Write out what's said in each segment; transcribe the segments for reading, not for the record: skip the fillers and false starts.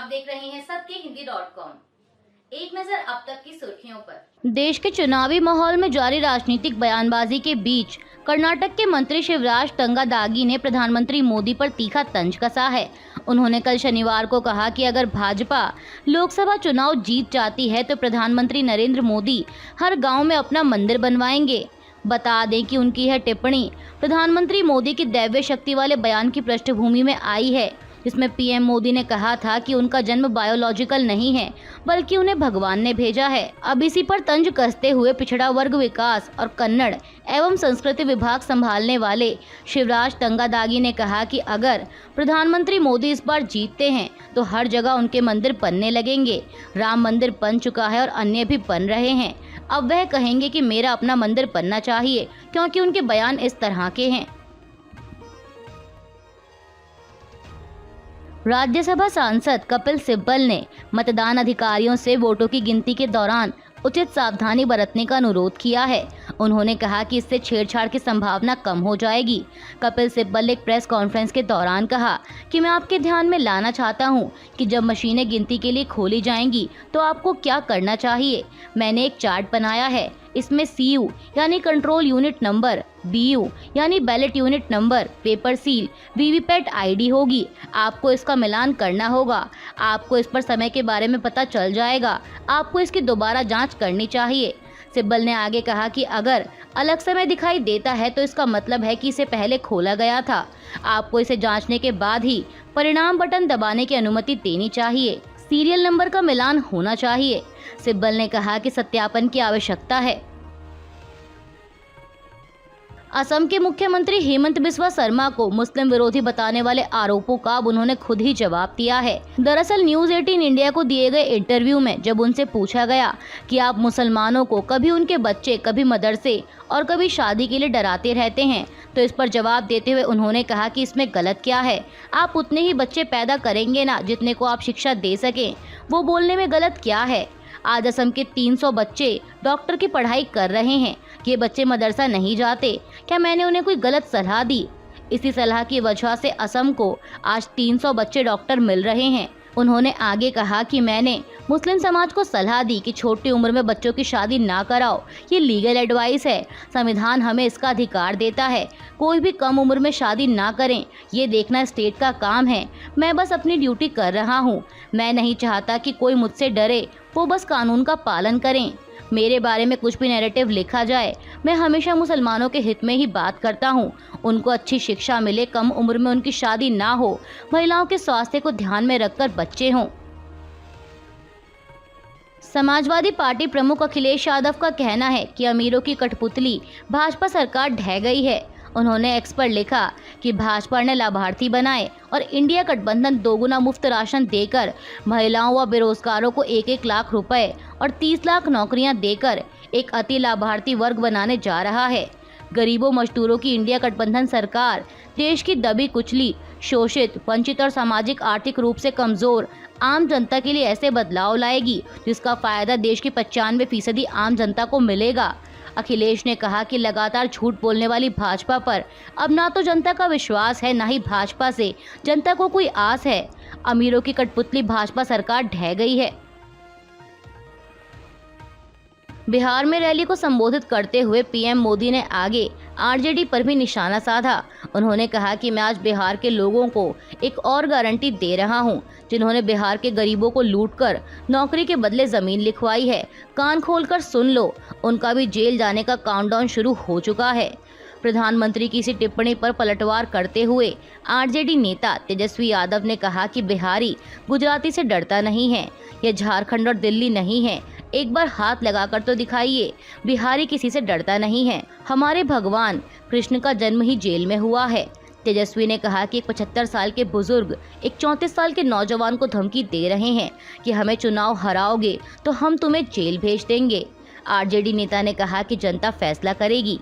आप देख रहे हैं सत्यहिंदी.com। एक नजर अब तक की सुर्खियों पर। देश के चुनावी माहौल में जारी राजनीतिक बयानबाजी के बीच कर्नाटक के मंत्री शिवराज तंगादागी ने प्रधानमंत्री मोदी पर तीखा तंज कसा है। उन्होंने कल शनिवार को कहा कि अगर भाजपा लोकसभा चुनाव जीत जाती है तो प्रधानमंत्री नरेंद्र मोदी हर गांव में अपना मंदिर बनवाएंगे। बता दें कि उनकी यह टिप्पणी प्रधानमंत्री मोदी की दैवीय शक्ति वाले बयान की पृष्ठभूमि में आई है, जिसमें पीएम मोदी ने कहा था कि उनका जन्म बायोलॉजिकल नहीं है बल्कि उन्हें भगवान ने भेजा है। अब इसी पर तंज कसते हुए पिछड़ा वर्ग विकास और कन्नड़ एवं संस्कृति विभाग संभालने वाले शिवराज तंगादागी ने कहा कि अगर प्रधानमंत्री मोदी इस बार जीतते हैं तो हर जगह उनके मंदिर बनने लगेंगे। राम मंदिर बन चुका है और अन्य भी बन रहे हैं। अब वह कहेंगे कि मेरा अपना मंदिर बनना चाहिए, क्योंकि उनके बयान इस तरह के हैं। राज्यसभा सांसद कपिल सिब्बल ने मतदान अधिकारियों से वोटों की गिनती के दौरान उचित सावधानी बरतने का अनुरोध किया है। उन्होंने कहा कि इससे छेड़छाड़ की संभावना कम हो जाएगी। कपिल सिब्बल ने एक प्रेस कॉन्फ्रेंस के दौरान कहा कि मैं आपके ध्यान में लाना चाहता हूं कि जब मशीनें गिनती के लिए खोली जाएंगी तो आपको क्या करना चाहिए। मैंने एक चार्ट बनाया है, इसमें CU यानी कंट्रोल यूनिट नंबर, BU यानी ballot unit number, paper seal, VVPAT ID होगी। आपको इसका मिलान करना होगा। आपको इस पर समय के बारे में पता चल जाएगा। आपको इसकी दोबारा जांच करनी चाहिए। सिब्बल ने आगे कहा कि अगर अलग समय दिखाई देता है तो इसका मतलब है कि इसे पहले खोला गया था। आपको इसे जांचने के बाद ही परिणाम बटन दबाने की अनुमति देनी चाहिए। सीरियल नंबर का मिलान होना चाहिए। सिब्बल ने कहा कि सत्यापन की आवश्यकता है। असम के मुख्यमंत्री हेमंत बिस्वा शर्मा को मुस्लिम विरोधी बताने वाले आरोपों का अब उन्होंने खुद ही जवाब दिया है। दरअसल न्यूज़ 18 इंडिया को दिए गए इंटरव्यू में जब उनसे पूछा गया कि आप मुसलमानों को कभी उनके बच्चे, कभी मदरसे और कभी शादी के लिए डराते रहते हैं, तो इस पर जवाब देते हुए उन्होंने कहा कि इसमें गलत क्या है। आप उतने ही बच्चे पैदा करेंगे ना जितने को आप शिक्षा दे सकें। वो बोलने में गलत क्या है। आज असम के 300 बच्चे डॉक्टर की पढ़ाई कर रहे हैं। ये बच्चे मदरसा नहीं जाते। क्या मैंने उन्हें कोई गलत सलाह दी? इसी सलाह की वजह से असम को आज 300 बच्चे डॉक्टर मिल रहे हैं। उन्होंने आगे कहा कि मैंने मुस्लिम समाज को सलाह दी कि छोटी उम्र में बच्चों की शादी ना कराओ। ये लीगल एडवाइस है। संविधान हमें इसका अधिकार देता है। कोई भी कम उम्र में शादी ना करें, ये देखना स्टेट का काम है। मैं बस अपनी ड्यूटी कर रहा हूँ। मैं नहीं चाहता कि कोई मुझसे डरे, वो बस कानून का पालन करें। मेरे बारे में कुछ भी नैरेटिव लिखा जाए, मैं हमेशा मुसलमानों के हित में ही बात करता हूँ। उनको अच्छी शिक्षा मिले, कम उम्र में उनकी शादी ना हो, महिलाओं के स्वास्थ्य को ध्यान में रखकर बच्चे हों। समाजवादी पार्टी प्रमुख अखिलेश यादव का कहना है कि अमीरों की कठपुतली भाजपा सरकार ढह गई है। उन्होंने एक्स पर लिखा कि भाजपा ने लाभार्थी बनाए और इंडिया गठबंधन दोगुना मुफ्त राशन देकर महिलाओं व बेरोजगारों को 1-1 लाख रुपए और 30 लाख नौकरियां देकर एक अति लाभार्थी वर्ग बनाने जा रहा है। गरीबों मजदूरों की इंडिया गठबंधन सरकार देश की दबी कुचली, शोषित, वंचित और सामाजिक आर्थिक रूप से कमजोर आम जनता के लिए ऐसे बदलाव लाएगी जिसका फायदा देश की 95% आम जनता को मिलेगा। अखिलेश ने कहा कि लगातार झूठ बोलने वाली भाजपा पर अब ना तो जनता का विश्वास है, ना ही भाजपा से जनता को कोई आस है। अमीरों की कठपुतली भाजपा सरकार ढह गई है। बिहार में रैली को संबोधित करते हुए पीएम मोदी ने आगे आरजेडी पर भी निशाना साधा। उन्होंने कहा कि मैं आज बिहार के लोगों को एक और गारंटी दे रहा हूं, जिन्होंने बिहार के गरीबों को लूटकर नौकरी के बदले जमीन लिखवाई है। कान खोलकर सुन लो, उनका भी जेल जाने का काउंटडाउन शुरू हो चुका है। प्रधानमंत्री की इसी टिप्पणी पर पलटवार करते हुए आरजेडी नेता तेजस्वी यादव ने कहा कि बिहारी गुजराती से डरता नहीं है। यह झारखंड और दिल्ली नहीं है। एक बार हाथ लगाकर तो दिखाइए। बिहारी किसी से डरता नहीं है। हमारे भगवान कृष्ण का जन्म ही जेल में हुआ है। तेजस्वी ने कहा कि एक 75 साल के बुजुर्ग एक 34 साल के नौजवान को धमकी दे रहे हैं कि हमें चुनाव हराओगे तो हम तुम्हें जेल भेज देंगे। आरजेडी नेता ने कहा कि जनता फैसला करेगी।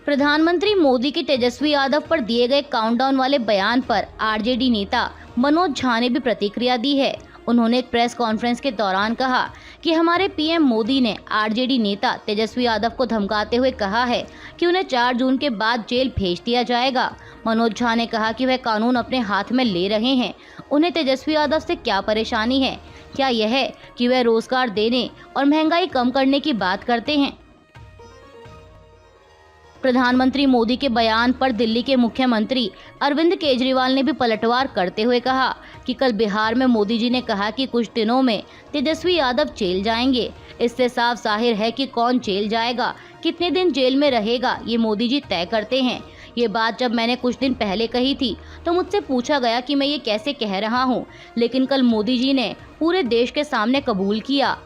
प्रधानमंत्री मोदी के तेजस्वी यादव पर दिए गए काउंटडाउन वाले बयान पर आरजेडी नेता मनोज झा ने भी प्रतिक्रिया दी है। उन्होंने एक प्रेस कॉन्फ्रेंस के दौरान कहा कि हमारे पीएम मोदी ने आरजेडी नेता तेजस्वी यादव को धमकाते हुए कहा है कि उन्हें 4 जून के बाद जेल भेज दिया जाएगा। मनोज झा ने कहा कि वह कानून अपने हाथ में ले रहे हैं। उन्हें तेजस्वी यादव से क्या परेशानी है? क्या यह है कि वह रोजगार देने और महंगाई कम करने की बात करते हैं? प्रधानमंत्री मोदी के बयान पर दिल्ली के मुख्यमंत्री अरविंद केजरीवाल ने भी पलटवार करते हुए कहा कि कल बिहार में मोदी जी ने कहा कि कुछ दिनों में तेजस्वी यादव जेल जाएंगे। इससे साफ जाहिर है कि कौन जेल जाएगा, कितने दिन जेल में रहेगा, ये मोदी जी तय करते हैं। ये बात जब मैंने कुछ दिन पहले कही थी तो मुझसे पूछा गया कि मैं ये कैसे कह रहा हूँ, लेकिन कल मोदी जी ने पूरे देश के सामने कबूल किया।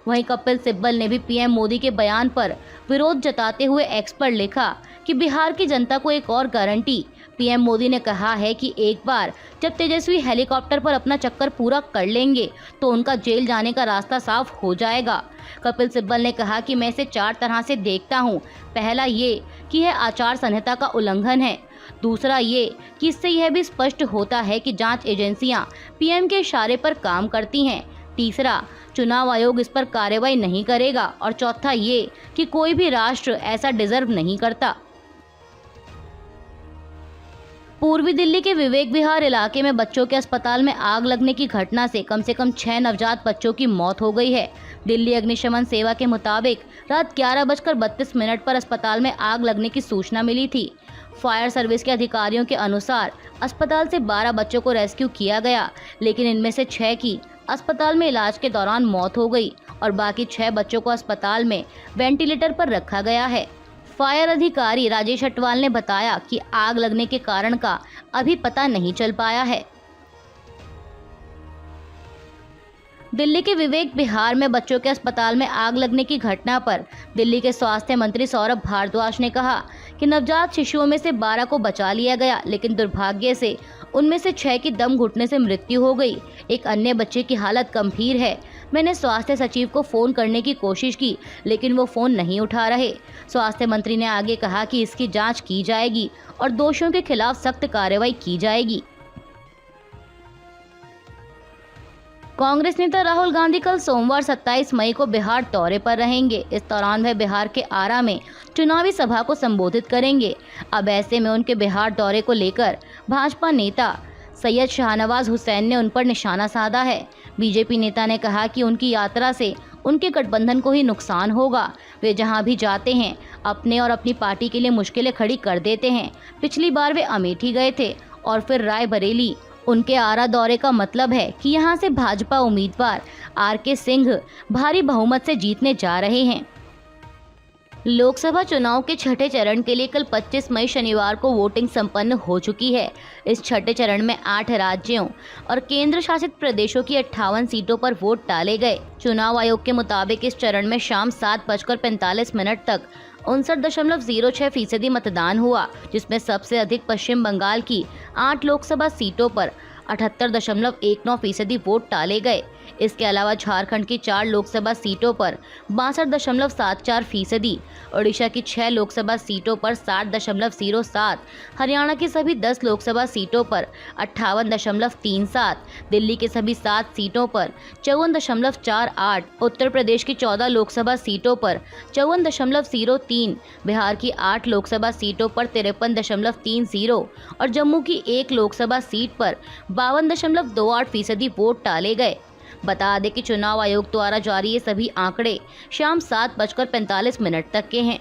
वहीं कपिल सिब्बल ने भी पीएम मोदी के बयान पर विरोध जताते हुए एक्स पर लिखा कि बिहार की जनता को एक और गारंटी। पीएम मोदी ने कहा है कि एक बार जब तेजस्वी हेलीकॉप्टर पर अपना चक्कर पूरा कर लेंगे तो उनका जेल जाने का रास्ता साफ हो जाएगा। कपिल सिब्बल ने कहा कि मैं इसे 4 तरह से देखता हूँ। पहला ये कि यह आचार संहिता का उल्लंघन है। दूसरा ये कि इससे यह भी स्पष्ट होता है कि जांच एजेंसियां पीएम के इशारे पर काम करती हैं। तीसरा, चुनाव आयोग इस पर कार्रवाई नहीं करेगा। और चौथा ये कि कोई भी राष्ट्र ऐसा डिजर्व नहीं करता। पूर्वी दिल्ली के विवेक विहार इलाके में बच्चों के अस्पताल में आग लगने की घटना से कम 6 नवजात बच्चों की मौत हो गई है। दिल्ली अग्निशमन सेवा के मुताबिक रात 11:32 पर अस्पताल में आग लगने की सूचना मिली थी। फायर सर्विस के अधिकारियों के अनुसार अस्पताल से 12 बच्चों को रेस्क्यू किया गया, लेकिन इनमें से 6 की अस्पताल में इलाज के दौरान मौत हो गई और बाकी 6 बच्चों को अस्पताल में वेंटिलेटर पर रखा गया है। फायर अधिकारी राजेश अटवाल ने बताया कि आग लगने के कारण का अभी पता नहीं चल पाया है। दिल्ली के विवेक विहार में बच्चों के अस्पताल में आग लगने की घटना पर दिल्ली के स्वास्थ्य मंत्री सौरभ भारद्वाज ने कहा कि नवजात शिशुओं में से 12 को बचा लिया गया, लेकिन दुर्भाग्य से उनमें से 6 की दम घुटने से मृत्यु हो गई। एक अन्य बच्चे की हालत गंभीर है। मैंने स्वास्थ्य सचिव को फोन करने की कोशिश की, लेकिन वो फोन नहीं उठा रहे। स्वास्थ्य मंत्री ने आगे कहा कि इसकी जांच की जाएगी और दोषियों के खिलाफ सख्त कार्रवाई की जाएगी। कांग्रेस नेता राहुल गांधी कल सोमवार 27 मई को बिहार दौरे पर रहेंगे। इस दौरान वह बिहार के आरा में चुनावी सभा को संबोधित करेंगे। अब ऐसे में उनके बिहार दौरे को लेकर भाजपा नेता सैयद शाहनवाज हुसैन ने उन पर निशाना साधा है। बीजेपी नेता ने कहा कि उनकी यात्रा से उनके गठबंधन को ही नुकसान होगा। वे जहां भी जाते हैं अपने और अपनी पार्टी के लिए मुश्किलें खड़ी कर देते हैं। पिछली बार वे अमेठी गए थे और फिर रायबरेली। उनके आरा दौरे का मतलब है कि यहां से भाजपा उम्मीदवार आर.के. सिंह भारी बहुमत से जीतने जा रहे हैं। लोकसभा चुनाव के छठे चरण के लिए कल 25 मई शनिवार को वोटिंग संपन्न हो चुकी है। इस छठे चरण में 8 राज्यों और केंद्र शासित प्रदेशों की 58 सीटों पर वोट डाले गए। चुनाव आयोग के मुताबिक इस चरण में शाम 7:45 तक 59.06% मतदान हुआ, जिसमें सबसे अधिक पश्चिम बंगाल की 8 लोकसभा सीटों पर 78.19% वोट डाले गए। इसके अलावा झारखंड की 4 लोकसभा सीटों पर 62.74%, ओडिशा की 6 लोकसभा सीटों पर 60.07, हरियाणा की सभी 10 लोकसभा सीटों पर 58.37, दिल्ली के सभी 7 सीटों पर 54.48, उत्तर प्रदेश की 14 लोकसभा सीटों पर 54.03, बिहार की 8 लोकसभा सीटों पर 53.30 और जम्मू की 1 लोकसभा सीट पर 52.28% वोट डाले गए। बता दें कि चुनाव आयोग द्वारा जारी ये सभी आंकड़े शाम 7:45 तक के हैं।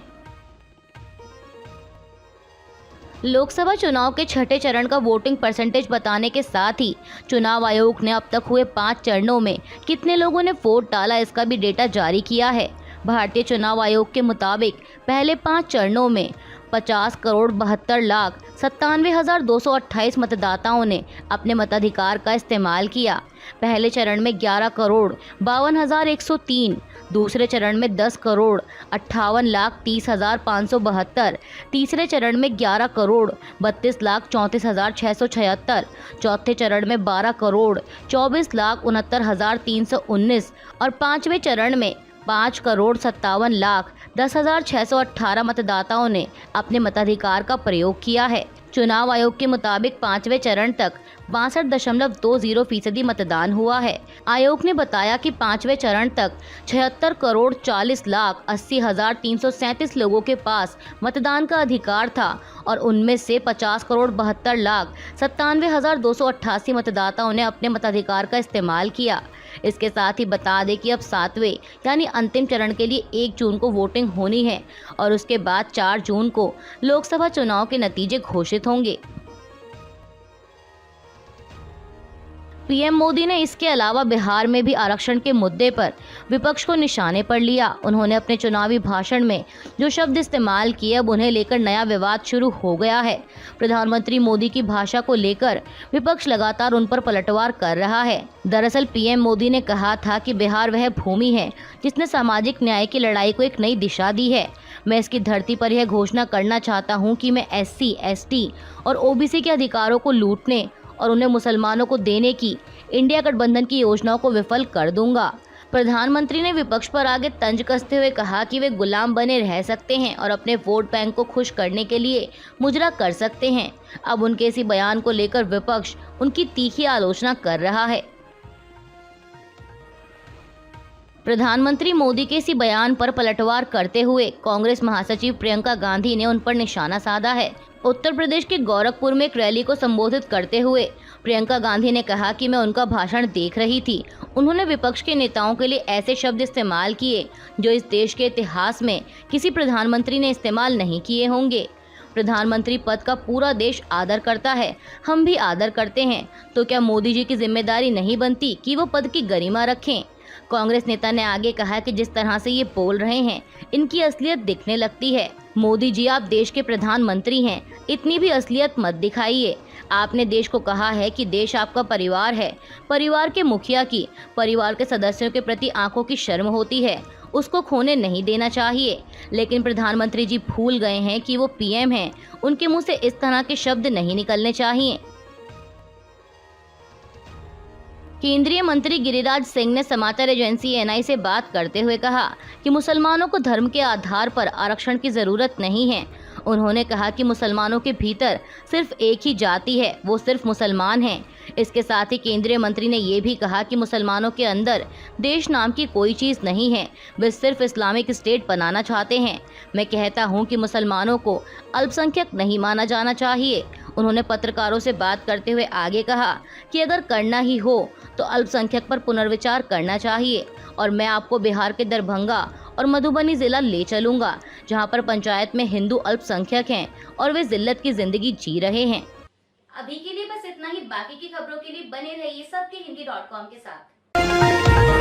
लोकसभा चुनाव के छठे चरण का वोटिंग परसेंटेज बताने के साथ ही चुनाव आयोग ने अब तक हुए 5 चरणों में कितने लोगों ने वोट डाला, इसका भी डेटा जारी किया है। भारतीय चुनाव आयोग के मुताबिक पहले 5 चरणों में 50,62,97,228 मतदाताओं ने अपने मताधिकार का इस्तेमाल किया। पहले चरण में 11,52,103, दूसरे चरण में 10,58,30,572, तीसरे चरण में 11,32,34,676, चौथे चरण में 12,24,69,319 और पाँचवें चरण में 5,57,10,618 मतदाताओं ने अपने मताधिकार का प्रयोग किया है। चुनाव आयोग के मुताबिक 5वें चरण तक 62.20% मतदान हुआ है। आयोग ने बताया कि 5वें चरण तक 76,40,80,337 लोगों के पास मतदान का अधिकार था और उनमें से 50,72,97,288 मतदाताओं ने अपने मताधिकार का इस्तेमाल किया। इसके साथ ही बता दें कि अब 7वें यानी अंतिम चरण के लिए 1 जून को वोटिंग होनी है और उसके बाद 4 जून को लोकसभा चुनाव के नतीजे घोषित होंगे। पीएम मोदी ने इसके अलावा बिहार में भी आरक्षण के मुद्दे पर विपक्ष को निशाने पर लिया। उन्होंने अपने चुनावी भाषण में जो शब्द इस्तेमाल किए, अब उन्हें लेकर नया विवाद शुरू हो गया है। प्रधानमंत्री मोदी की भाषा को लेकर विपक्ष लगातार उन पर पलटवार कर रहा है। दरअसल पीएम मोदी ने कहा था कि बिहार वह भूमि है जिसने सामाजिक न्याय की लड़ाई को एक नई दिशा दी है। मैं इसकी धरती पर यह घोषणा करना चाहता हूं कि मैं SC, ST और OBC के अधिकारों को लूटने और उन्हें मुसलमानों को देने की इंडिया गठबंधन की योजनाओं को विफल कर दूंगा। प्रधानमंत्री ने विपक्ष पर आगे तंज कसते हुए कहा कि वे गुलाम बने रह सकते हैं और अपने वोट बैंक को खुश करने के लिए मुजरा कर सकते हैं। अब उनके इसी बयान को लेकर विपक्ष उनकी तीखी आलोचना कर रहा है। प्रधानमंत्री मोदी के इसी बयान पर पलटवार करते हुए कांग्रेस महासचिव प्रियंका गांधी ने उन पर निशाना साधा है। उत्तर प्रदेश के गोरखपुर में एक रैली को संबोधित करते हुए प्रियंका गांधी ने कहा कि मैं उनका भाषण देख रही थी। उन्होंने विपक्ष के नेताओं के लिए ऐसे शब्द इस्तेमाल किए जो इस देश के इतिहास में किसी प्रधानमंत्री ने इस्तेमाल नहीं किए होंगे। प्रधानमंत्री पद का पूरा देश आदर करता है, हम भी आदर करते हैं, तो क्या मोदी जी की जिम्मेदारी नहीं बनती कि वो पद की गरिमा रखें। कांग्रेस नेता ने आगे कहा कि जिस तरह से ये बोल रहे हैं, इनकी असलियत दिखने लगती है। मोदी जी, आप देश के प्रधानमंत्री हैं, इतनी भी असलियत मत दिखाइए। आपने देश को कहा है कि देश आपका परिवार है। परिवार के मुखिया की परिवार के सदस्यों के प्रति आंखों की शर्म होती है, उसको खोने नहीं देना चाहिए। लेकिन प्रधानमंत्री जी भूल गए हैं कि वो PM हैं, उनके मुंह से इस तरह के शब्द नहीं निकलने चाहिए। केंद्रीय मंत्री गिरिराज सिंह ने समाचार एजेंसी NI से बात करते हुए कहा कि मुसलमानों को धर्म के आधार पर आरक्षण की जरूरत नहीं है। उन्होंने कहा कि मुसलमानों के भीतर सिर्फ एक ही जाति है, वो सिर्फ मुसलमान हैं। इसके साथ ही केंद्रीय मंत्री ने ये भी कहा कि मुसलमानों के अंदर देश नाम की कोई चीज़ नहीं है, वे सिर्फ इस्लामिक स्टेट बनाना चाहते हैं। मैं कहता हूँ कि मुसलमानों को अल्पसंख्यक नहीं माना जाना चाहिए। उन्होंने पत्रकारों से बात करते हुए आगे कहा कि अगर करना ही हो तो अल्पसंख्यक पर पुनर्विचार करना चाहिए और मैं आपको बिहार के दरभंगा और मधुबनी जिला ले चलूंगा, जहां पर पंचायत में हिंदू अल्पसंख्यक हैं और वे जिल्लत की जिंदगी जी रहे हैं। अभी के लिए बस इतना ही। बाकी की खबरों के लिए बने रहिए सबके हिंदी.com के साथ।